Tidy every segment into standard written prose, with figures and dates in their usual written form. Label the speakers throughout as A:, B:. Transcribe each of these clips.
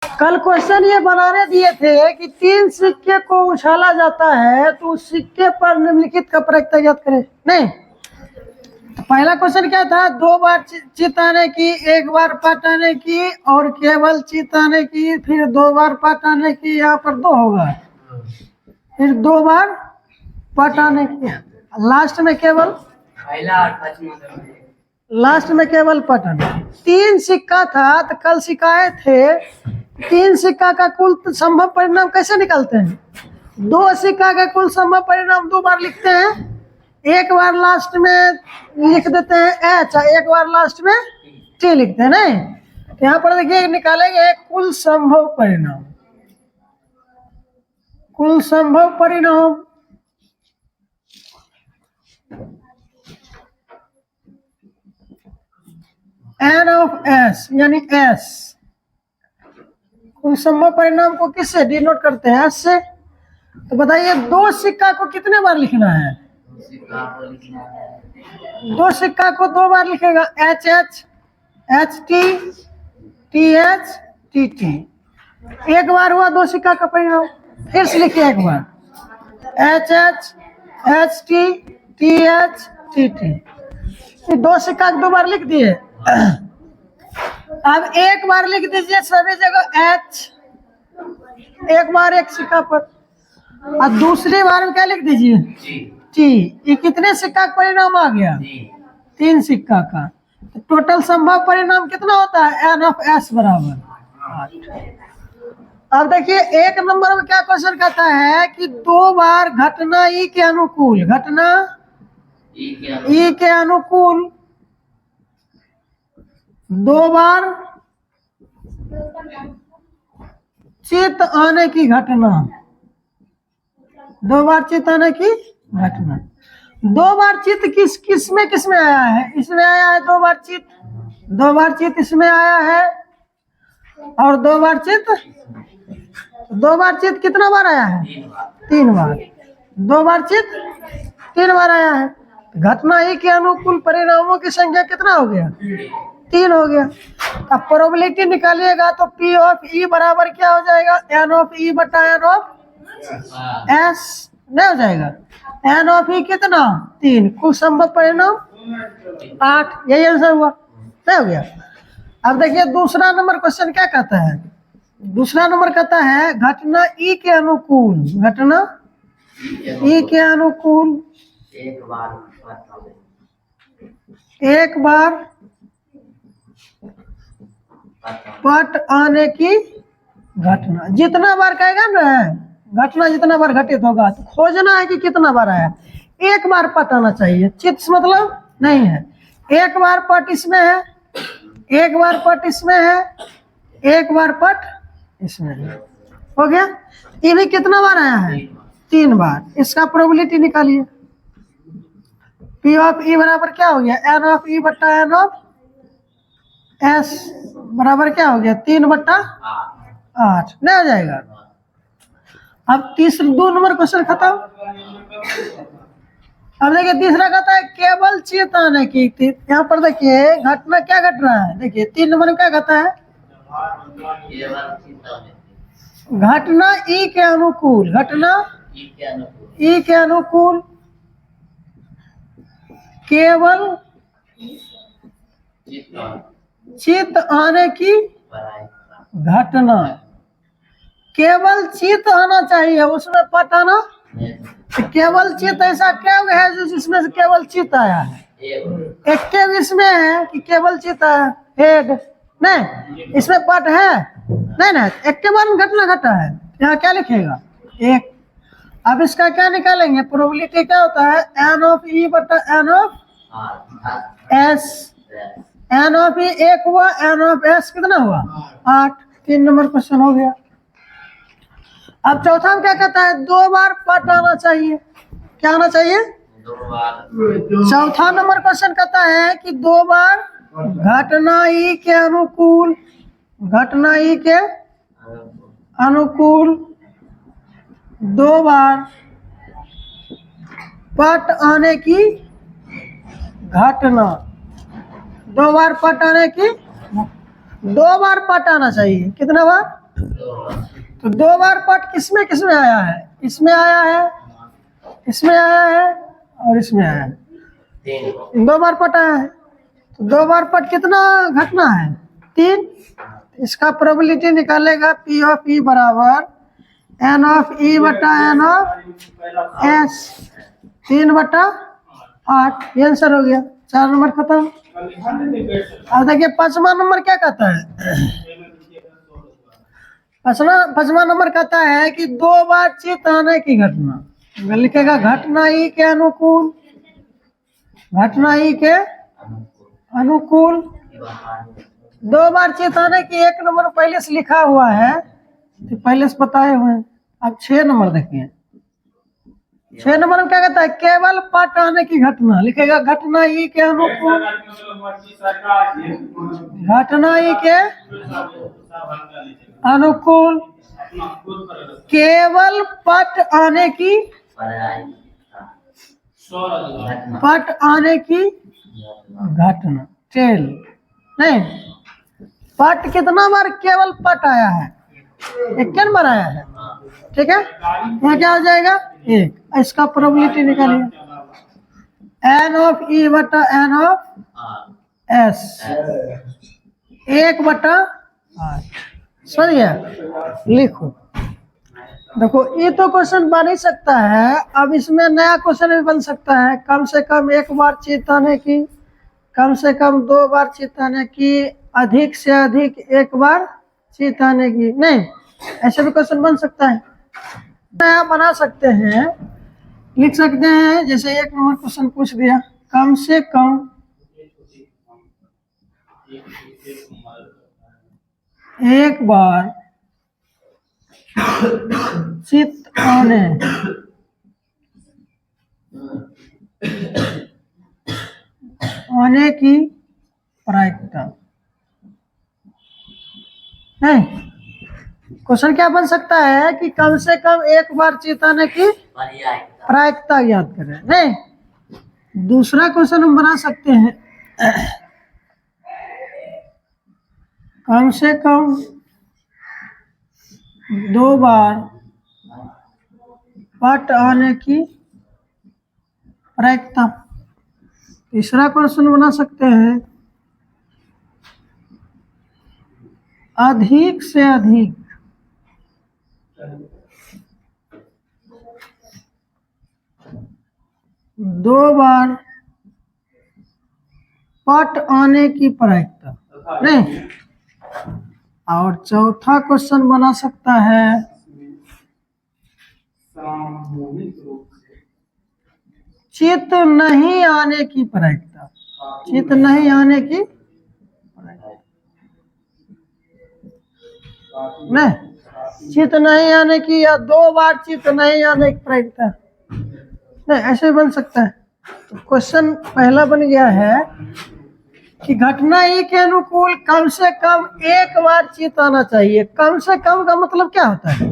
A: कल क्वेश्चन ये बनाने दिए थे कि 3 सिक्के को उछाला जाता है तो उस सिक्के पर निम्नलिखित का प्रत्यय ज्ञात करें। नहीं, तो पहला क्वेश्चन क्या था? 2 बार चित आने की, 1 बार पट आने की और केवल चित आने की, फिर 2 बार पट आने की। यहाँ पर 2 होगा, फिर 2 बार पट आने की, लास्ट में केवल पट आने। 3 सिक्का था तो कल सिखाए थे 3 सिक्का का कुल संभव परिणाम कैसे निकालते हैं। 2 सिक्का का कुल संभव परिणाम 2 बार लिखते हैं, 1 बार लास्ट में लिख देते हैं एच, 1 बार लास्ट में टी लिखते हैं। नहीं, यहाँ पर देखिए निकालेंगे कुल संभव परिणाम। कुल संभव परिणाम एन ऑफ एस यानी एस। कुल संभव परिणाम को किससे डिनोट करते हैं? एस से। तो बताइए 2 सिक्का को कितने बार लिखना है? 2 सिक्का को 2 बार लिखेगा, H H, H T, T H, T T. 1 बार हुआ 2 सिक्का का परिणाम। फिर से लिखिए 1 बार, H H, H T, T H, T T. 2 सिक्का 2 बार लिख दिए। अब 1 बार लिख दीजिए सभी जगह एच, 1 बार 1 सिक्का पर, और दूसरी बार में क्या लिख दीजिए? टी। ये कितने सिक्का का परिणाम आ गया? 3 सिक्का का। तो टोटल संभव परिणाम कितना होता है? एन ऑफ एस बराबर 8। अब देखिए 1 नंबर में क्या क्वेश्चन कहता है कि 2 बार घटना ई के अनुकूल, घटना ई के अनुकूल 2 बार चित आने की घटना, 2 बार चित आने की घटना। 2 बार चित किस में आया है? इसमें आया है 2 बार चित, 2 बार चित इसमें आया है, और 2 बार चित, 2 बार चित कितना बार आया है? 3 बार। 2 बार चित 3 बार आया है। घटना ई के अनुकूल परिणामों की संख्या कितना हो गया? 3 हो गया। अब प्रोबेबिलिटी निकालिएगा तो पी ऑफ ई बराबर क्या हो जाएगा? एन ऑफ ई बटा एन ऑफ एस नहीं हो जाएगा? एन ऑफ ई कितना? 3। कुल संभव परिणाम 8। यही आंसर हुआ, नहीं हो गया? अब देखिए दूसरा नंबर क्वेश्चन क्या कहता है? दूसरा नंबर कहता है घटना ई के अनुकूल, घटना ई के अनुकूल 1 बार पट आने की घटना। जितना बार कहेगा ना घटना, जितना बार घटित होगा, तो खोजना है कि कितना बार आया। 1 बार पट आना चाहिए, चित मतलब नहीं है। 1 बार पट इसमें है, 1 बार पट इसमें है, 1 बार पट इसमें है। हो गया? ये भी कितना बार आया है? 3 बार। इसका प्रोबेबिलिटी निकालिए। पी ऑफ ई बराबर क्या हो गया? एन ऑफ ई बटा एन ऑफ एस बराबर क्या हो गया? 3 बटा 8 नहीं हो जाएगा? अब 2 नंबर क्वेश्चन खत्म। अब देखिए तीसरा कहता है केवल चित आने की। यहाँ पर देखिए घटना क्या घट रहा है? देखिए 3 नंबर में क्या कहता है? घटना ई के अनुकूल, घटना ई के अनुकूल केवल चित आने की घटना। केवल चित आना चाहिए, उसमें पट आना। केवल चित ऐसा क्या है जिसमें से केवल चित आया है? एक इसमें है कि केवल चित आया, हेड नहीं, इसमें पट है नहीं ना। एक बार घटना घटा है, यहाँ क्या लिखेगा? 1। अब इसका क्या निकालेंगे? प्रोबेबिलिटी क्या होता है? एन ऑफ ई बटा n of S. N of E 1 हुआ, एन ऑफ एस कितना हुआ? 8। 3 नंबर क्वेश्चन हो गया। अब चौथा में क्या कहता है? 2 बार पट आना चाहिए। क्या आना चाहिए? 2 बार। चौथा नंबर क्वेश्चन कहता है कि 2 बार घटना ई के अनुकूल, घटना ई के अनुकूल 2 बार पट आने की घटना। 2 बार पट आने की, 2 बार पट आना चाहिए। कितना बार? तो 2 बार पट किसमें किसमें आया है? इसमें आया है, इसमें आया है और इसमें आया है। 2 बार पट आया है। तो 2 बार पट कितना घटना है? 3। इसका प्रोबेबिलिटी निकालेगा P ऑफ E बराबर N ऑफ E बटा N ऑफ S 3/8। ये आंसर हो गया। 4 नंबर खत्म। अब देखिए 5वां नंबर क्या कहता है? 5वां नंबर कहता है कि 2 बार चित्त आने की घटना। लिखेगा घटना ई के अनुकूल, घटना ई के अनुकूल। 2 बार चित्त आने की 1 नंबर पहले से लिखा हुआ है, तो पहले से बताए हुए हैं। अब 6 नंबर देखिए। 6 नंबर में क्या कहता है? केवल पट आने की घटना। लिखेगा घटना ई के अनुकूल, घटना ई के अनुकूल केवल पट आने की, पट आने की घटना। टेल नहीं, पट कितना बार केवल पट आया है? 1 बार आया है। ठीक है, यहाँ क्या हो जाएगा? 1। इसका प्रोबेबिलिटी निकालिए। N ऑफ E बटा N ऑफ S 1/8। समझिए, लिखो। देखो ये तो क्वेश्चन बन ही सकता है। अब इसमें नया क्वेश्चन भी बन सकता है। कम से कम 1 बार चित्त आने की, कम से कम 2 बार चित्त आने की, अधिक से अधिक 1 बार चित्त आने की। नहीं, ऐसे भी क्वेश्चन बन सकता है। नया बना सकते हैं, लिख सकते हैं। जैसे 1 नंबर क्वेश्चन पूछ दिया, कम से कम 1 बार चित्त आने की प्रायिकता। नहीं, क्वेश्चन क्या बन सकता है कि कम से कम 1 बार चित्त आने की प्रायिकता याद करें। नहीं, दूसरा क्वेश्चन हम बना सकते हैं, कम से कम 2 बार पट आने की प्रायिकता। तीसरा क्वेश्चन बना सकते हैं, अधिक से अधिक 2 बार पट आने की प्रायिकता। नहीं, और चौथा क्वेश्चन बना सकता है, चित्त नहीं आने की प्रायिकता। चित्त नहीं आने की प्रायिकता। नहीं, चित्त नहीं आने की या 2 बार चित्त नहीं आने की प्रायिकता। नहीं, ऐसे बन सकता है। तो क्वेश्चन पहला बन गया है कि घटना ई के अनुकूल कम से कम 1 बार चित्त आना चाहिए। कम से कम का मतलब क्या होता है?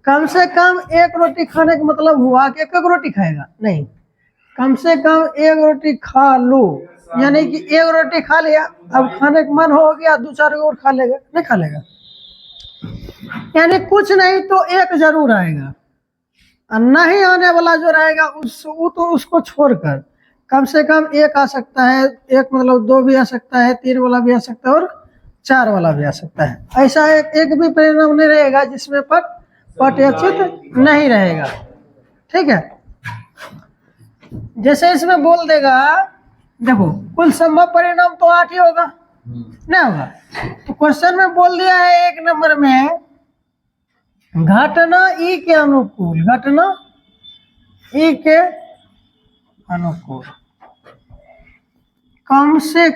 A: कम से कम 1 रोटी खाने का मतलब हुआ कि 1 रोटी खाएगा? नहीं, कम से कम 1 रोटी खा लो, यानी कि 1 रोटी खा लिया, अब खाने का मन हो गया 2-4 और खा लेगा? नहीं खा लेगा। यानी कुछ नहीं तो 1 जरूर आएगा, और नहीं आने वाला जो रहेगा उसको छोड़कर कम से कम 1 आ सकता है। 1 मतलब 2 भी आ सकता है, 3 वाला भी आ सकता है और 4 वाला भी आ सकता है। ऐसा एक भी परिणाम नहीं रहेगा जिसमें पट या चित्त नहीं रहेगा। ठीक है, जैसे इसमें बोल देगा, देखो कुल संभव परिणाम तो 8 ही होगा, नहीं होगा। तो क्वेश्चन में बोल दिया है 1 नंबर में, घटना ई के अनुकूल, घटना ई के अनुकूल कम से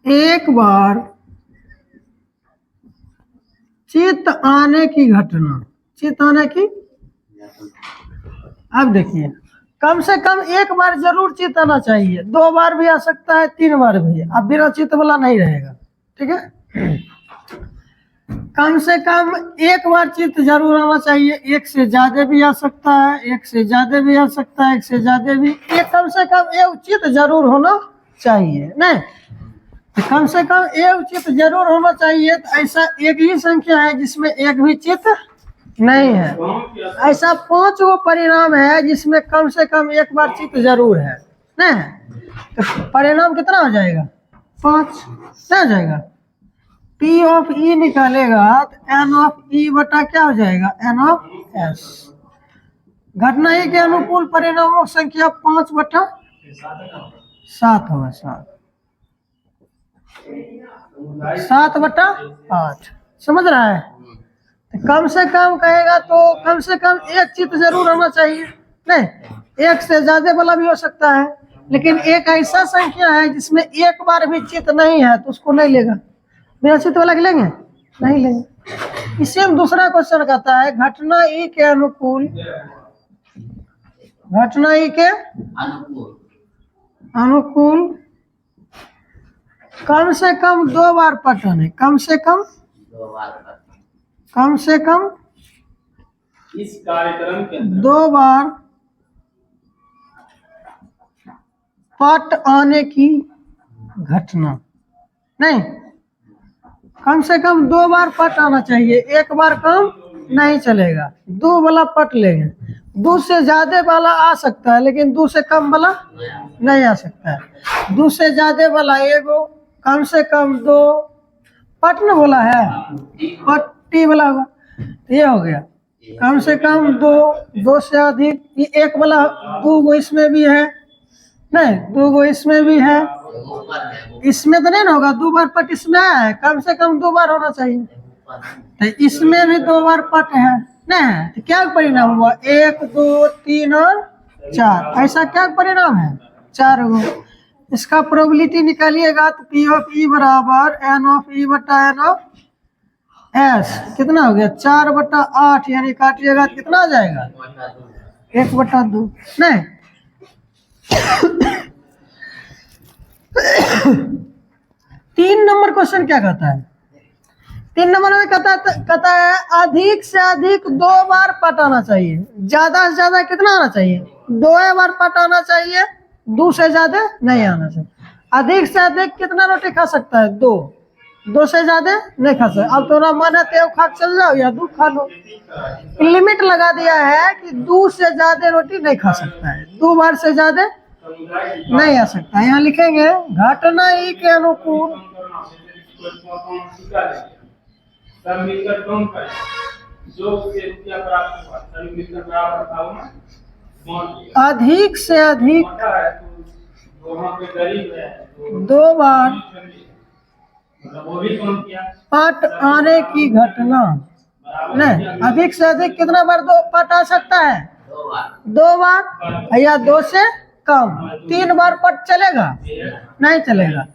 A: 1 बार चित्त आने की घटना। चित्त आने की, अब देखिए कम से कम 1 बार जरूर चित्त आना चाहिए। 2 बार भी आ सकता है, 3 बार भी। अब बिना चित्त वाला नहीं रहेगा। ठीक है, कम से कम 1 बार चित्त जरूर आना चाहिए। 1 से ज्यादा भी आ सकता है, 1 से ज्यादा भी आ सकता है, 1 से ज्यादा भी। एक कम से कम 1 चित्त जरूर होना चाहिए नहीं, तो कम से कम एक चित्त जरूर होना चाहिए। तो ऐसा एक ही संख्या है जिसमें एक भी चित्त नहीं है। ऐसा 5 गो परिणाम है जिसमें कम से कम एक बार चित्त जरूर है नहीं, तो परिणाम कितना हो जाएगा 5 क्या हो जाएगा। P ऑफ E निकालेगा तो N ऑफ E बटा क्या हो जाएगा N ऑफ S। घटना E के अनुकूल परिणामों की संख्या 5/7 होगा 7/8 समझ रहा है। तो कम से कम कहेगा तो कम से कम एक चित्त जरूर होना चाहिए नहीं, एक से ज्यादा वाला भी हो सकता है, लेकिन एक ऐसा संख्या है जिसमें एक बार भी चित्त नहीं है तो उसको नहीं लेगा। बिना चित्त वाला के लेंगे नहीं लेंगे। इसे हम दूसरा क्वेश्चन कहता है घटना E के अनुकूल, घटना E के अनुकूल कम से कम 2 बार पठन है, कम से कम
B: इस कार्यक्रम के अंदर
A: 2 बार पट आने की घटना नहीं, कम से कम 2 बार पट आना चाहिए, एक बार कम नहीं चलेगा। 2 वाला पट लेंगे, 2 से ज्यादा वाला आ सकता है लेकिन 2 से कम वाला नहीं आ सकता है। 2 से ज्यादा वाला एगो, कम से कम 2 पट न बोला है, पट्टी वाला होगा, ये हो गया। कम से कम 2 से अधिक, ये एक वाला 2 गो इसमें भी है नहीं, 2 गो इसमें भी है, इसमें तो नहीं ना होगा 2 बार पट इसमें है, कम से कम 2 बार होना चाहिए। तो इसमें भी 2 बार पट है नहीं, तो क्या परिणाम हुआ 1 2 3 और 4, ऐसा क्या परिणाम है 4 गो। इसका प्रोबेबिलिटी निकालिएगा तो P ऑफ E बराबर N ऑफ E बटा N ऑफ S कितना हो गया 4/8, यानी काटिएगा तो कितना आ जाएगा 1/2 नहीं। 3 नंबर क्वेश्चन क्या कहता है, 3 नंबर में कहता है अधिक से अधिक 2 बार पट आना चाहिए, ज्यादा से ज्यादा कितना आना चाहिए 2 बार पट आना चाहिए, 2 से ज्यादा नहीं आना चाहिए। अधिक से अधिक कितना रोटी खा सकता है 2 से ज्यादा नहीं खा सकता। अब थोड़ा मन है तो खा चल जाओ या 2 खा लो, लिमिट लगा दिया है कि 2 से ज्यादा रोटी नहीं खा सकता है, 2 बार से ज्यादा नहीं आ सकता है। यहाँ लिखेंगे घटना E के अनुकूल
B: सब मिलकर कौन करे जो से रुपया प्राप्त हुआ, सब मिलकर बराबर था ना,
A: अधिक से अधिक
B: वहाँ पे गरीब है
A: 2 बार
B: मतलब वो भी कौन किया
A: पट आने की घटना नहीं, अधिक से अधिक कितना बार 2 पट आ सकता है 2 बार या 2 से कम। 3 बार पट चलेगा नहीं चलेगा,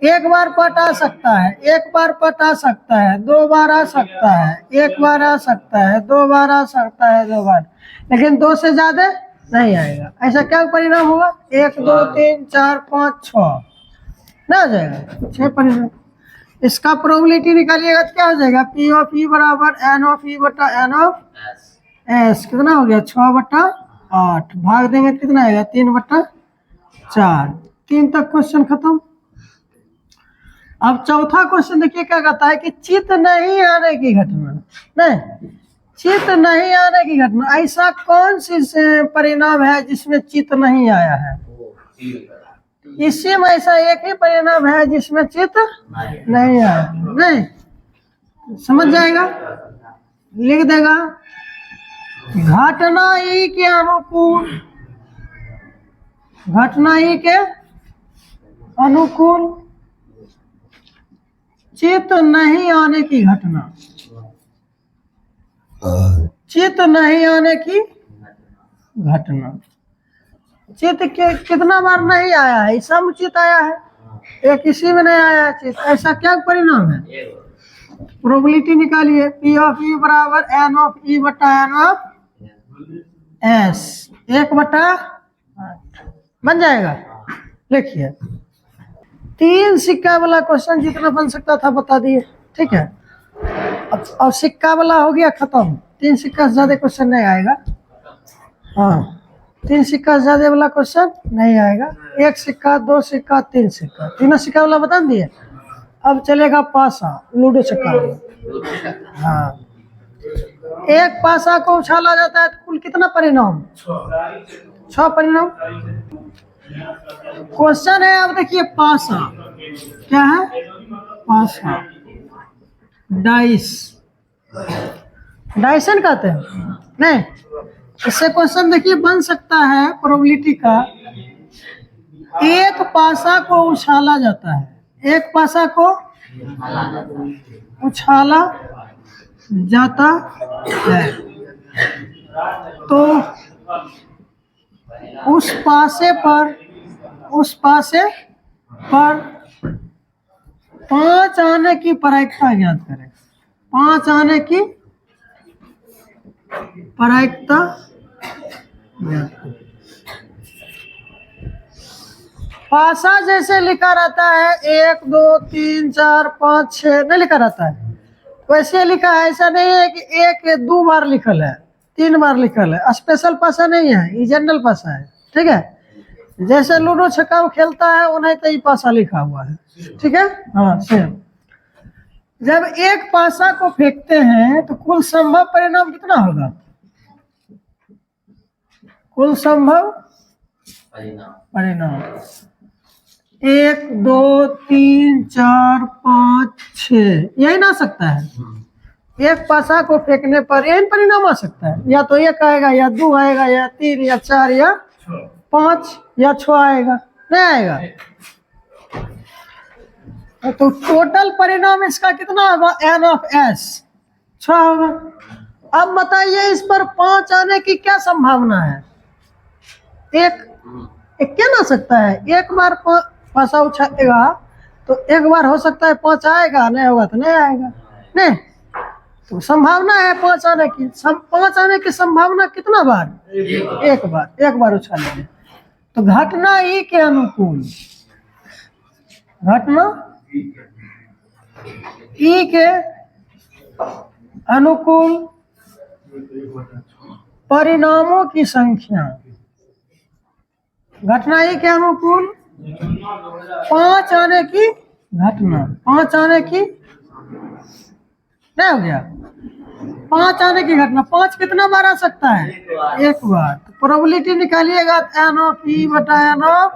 A: 1 बार पट आ सकता है, 1 बार पट आ सकता है, 2 बार आ सकता है, 1 बार आ सकता है, 2 बार आ सकता है, 2 बार, लेकिन 2 से ज्यादा नहीं आएगा। ऐसा क्या परिणाम हुआ 1 2 3 4 5 6 ना आ जाएगा 6 परिणाम। इसका प्रोबेबिलिटी निकालिएगा तो क्या हो जाएगा P ऑफ E बराबर N ऑफ E बटा N ऑफ S कितना हो गया 6/8, भाग देंगे कितना आएगा 3/4। 3 तक क्वेश्चन खत्म। अब चौथा क्वेश्चन देखिए क्या कहता है कि चित्त नहीं आने की घटना नहीं, चित्त नहीं आने की घटना, ऐसा कौन सी परिणाम है जिसमें चित्त नहीं आया है। इसी में ऐसा एक ही परिणाम है जिसमें चित्त नहीं आया नहीं, समझ जाएगा लिख देगा घटना E के अनुकूल, घटना E के अनुकूल चित्त नहीं आने की घटना, चित्त नहीं आने की घटना। चित्त के कितना बार नहीं आया है, समुचित आया है, एक इसी में नहीं आया है चित्त, ऐसा क्या परिणाम है। प्रोबेबिलिटी निकालिए P ऑफ E बराबर N ऑफ E बटा N ऑफ S 1/8 बन जाएगा। लिखिए 3 सिक्का वाला क्वेश्चन जितना बन सकता था बता दिए, ठीक है। अब सिक्का वाला हो गया खत्म, 3 सिक्का से ज्यादा क्वेश्चन नहीं आएगा। हाँ तीन सिक्का ज्यादा वाला क्वेश्चन नहीं आएगा। एक सिक्का, दो सिक्का, तीन सिक्का, तीनों सिक्का वाला बता दिए। अब चलेगा पासा, लूडो छक्का वाला। हाँ, एक पासा को उछाला जाता है तो कुल कितना परिणाम? 6 परिणाम। क्वेश्चन है, अब देखिए पासा क्या है? पासा डाइस, डाइसन कहते हैं नहीं। इससे क्वेश्चन देखिए बन सकता है प्रोबेबिलिटी का। एक पासा को उछाला जाता है, एक पासा को उछाला जाता है तो उस पासे पर 5 आने की प्रायिकता ज्ञात करें। 5 आने की प्रायिकता ज्ञात करें। पासा जैसे लिखा रहता है 1 2 3 4 5 6 नहीं लिखा रहता है, वैसे लिखा है। ऐसा नहीं है कि 1 2 बार लिखल है, 3 बार लिखल है। स्पेशल पासा नहीं है, ये जनरल पासा है। ठीक है, जैसे लूडो छक्का खेलता है उन्हें तो ये पासा लिखा हुआ है। ठीक है, हाँ सेम। जब एक पासा को फेंकते हैं तो कुल संभव परिणाम कितना होगा? कुल संभव परिणाम 1 2 3 4 5 6 यही ना सकता है। एक पासा को फेंकने पर यही परिणाम आ सकता है। या तो 1 आएगा, या 2 आएगा, या 3, या 4, या 5, या 6 आएगा, नहीं आएगा। तो टोटल परिणाम इसका कितना होगा? n ऑफ s 6 होगा। अब बताइए इस पर 5 आने की क्या संभावना है? एक क्या ना सकता है? एक बार पासा उछालेगा तो एक बार हो सकता है 5 आएगा, नहीं होगा तो नहीं आएगा। नहीं, तो संभावना है 5 आने की। 5 आने की संभावना कितना बार? एक बार उछालेंगे। तो घटना ई के अनुकूल, घटना ई के अनुकूल परिणामों की संख्या, घटना ई के अनुकूल 5 आने की घटना, 5 आने की नहीं हो गया, 5 आने की घटना। 5 कितना बार आ सकता है? एक बार। तो प्रोबेबिलिटी निकालिएगा n ऑफ ई बटा n ऑफ,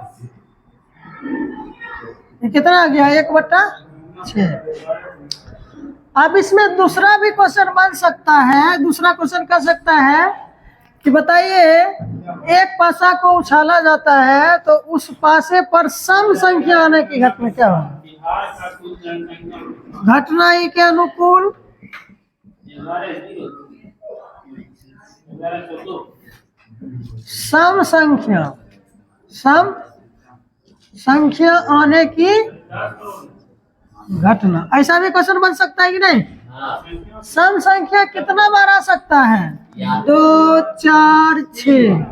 A: ये कितना आ गया? 1/6। अब इसमें दूसरा भी क्वेश्चन बन सकता है। दूसरा क्वेश्चन कर सकता है कि बताइए एक पासा को उछाला जाता है तो उस पासे पर सम संख्या आने की घटना क्या होगी?
B: बिहार का कुल जनसंख्या
A: घटना ई के अनुकूल
B: 1102
A: सम संख्या आने की घटना। ऐसा भी क्वेश्चन बन सकता है कि नहीं? सम संख्या कितना बार आ सकता है? 2 4 6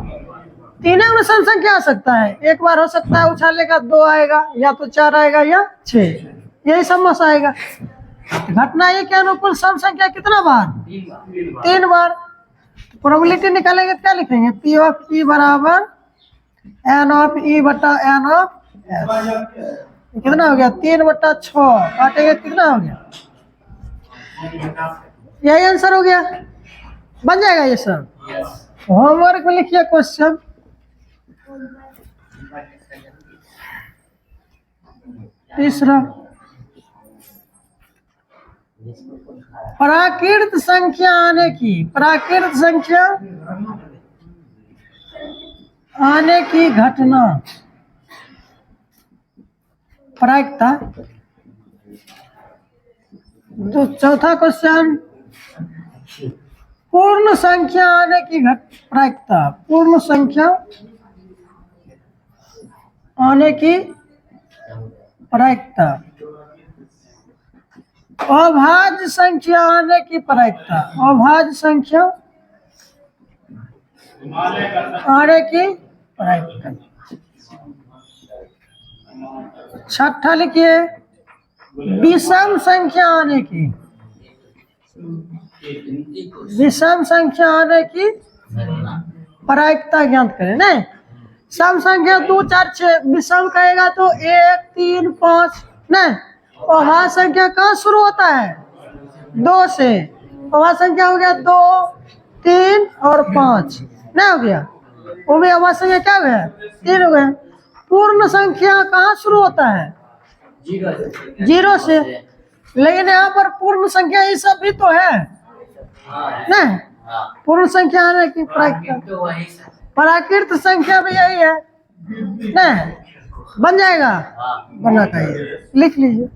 A: तीनों में सम संख्या आ सकता है। एक बार हो सकता है उछालेगा 2 आएगा, या तो 4 आएगा, या 6, यही समस्या आएगा। घटना ये के अनुकूल सम संख्या कितना बार? 3 बार। प्रोबेबिलिटी निकालेंगे तो क्या लिखेंगे? P ऑफ E बराबर n ऑफ E बटा n ऑफ S। कितना हो गया? 3/6 काटेंगे कितना हो गया? यही आंसर हो गया। बन जाएगा ये सर। होमवर्क में लिखिए क्वेश्चन। तीसरा, प्राकृत संख्या आने की, प्राकृत संख्या आने की घटना, प्रायिकता। चौथा क्वेश्चन, पूर्ण संख्या आने की प्रायिकता, पूर्ण संख्या आने की प्रायिकता। अभाज्य संख्या आने की प्रायिकता, अभाज्य संख्या आने की प्रायिकता। छठा लिखिए, विषम संख्या आने की, विषम संख्या आने की प्रायिकता ज्ञात करें नहीं। सम संख्या 2 4 6 विषम कहेगा तो 1 3 5 नहीं। और वह संख्या कहाँ शुरू होता है? 2 से। और वह संख्या हो गया 2 3 और 5 नहीं हो गया। वो भी वह संख्या क्या हो गया? 3 हो गया। पूर्ण संख्या कहाँ शुरू होता है? 0 से। लेकिन यहाँ पर पूर्ण संख्या ये सब भी तो है नहीं। पूर्ण संख्या आने की प्राकृत संख्या भी यही है नहीं। बन जाएगा, बनना चाहिए, लिख लीजिए।